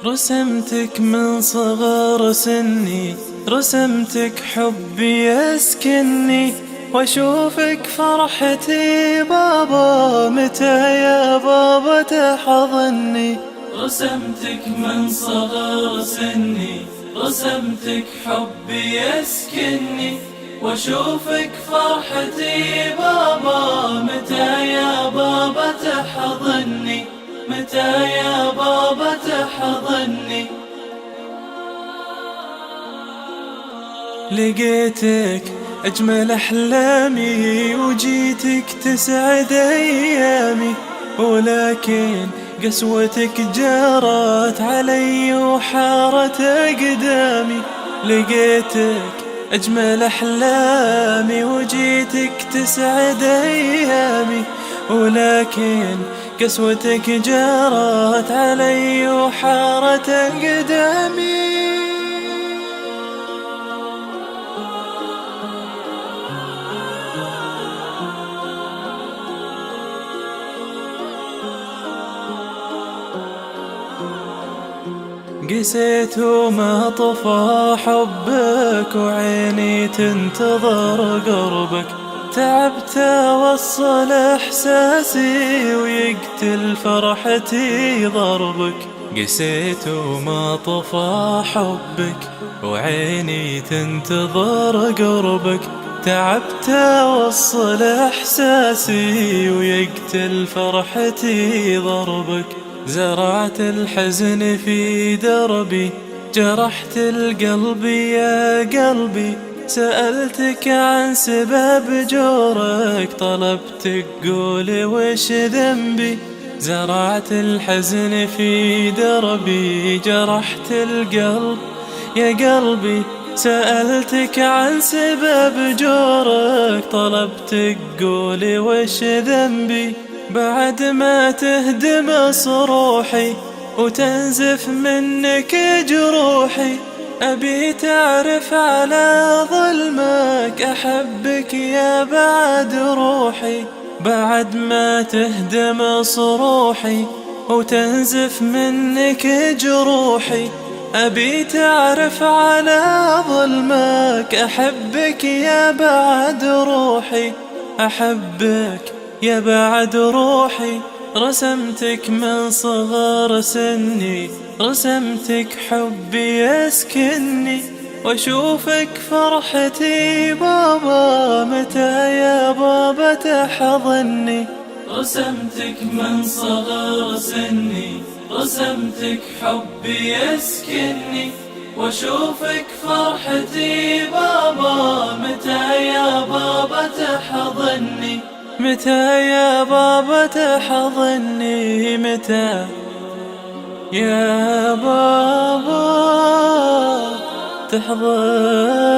رسمتك من صغر سني، رسمتك حبي يسكنني، واشوفك فرحتي بابا، متى يا بابا تحضني. رسمتك من صغر سني، رسمتك حبي يسكنني، واشوفك فرحتي بابا، متى يا بابا تحضني، متى يا بابا تحضني. لقيتك أجمل أحلامي، وجيتك تسعد أيامي، ولكن قسوتك جرت علي وحارت أقدامي. لقيتك أجمل أحلامي، وجيتك تسعد أيامي، ولكن قسوتك جرت علي وحارت أقدامي. قسيت وما طفى حبك، وعيني تنتظر قربك، تعبت اوصل احساسي، ويقتل فرحتي ضربك. قسيت وما طفى حبك، وعيني تنتظر قربك، تعبت اوصل احساسي، ويقتل فرحتي ضربك. زرعت الحزن في دربي، جرحت القلب يا قلبي، سألتك عن سبب جورك، طلبتك قولي وش ذنبي. زرعت الحزن في دربي، جرحت القلب يا قلبي، سألتك عن سبب جورك، طلبتك قولي وش ذنبي. بعد ما تهدم صروحي وتنزف منك جروحي، أبي تعرف على ظلمك، أحبك يا بعد روحي. بعد ما تهدم صروحي وتنزف منك جروحي، أبي تعرف على ظلمك، أحبك يا بعد روحي، أحبك يا بعد روحي. رسمتك من صغر سني، رسمتك حبي يسكنني، واشوفك فرحتي بابا، متى يا بابا تحضني. رسمتك من صغر سني، رسمتك حبي يسكنني، واشوفك فرحتي بابا، متى يا بابا تحضني، متى يا بابا تحضني، متى يا بابا تحضني.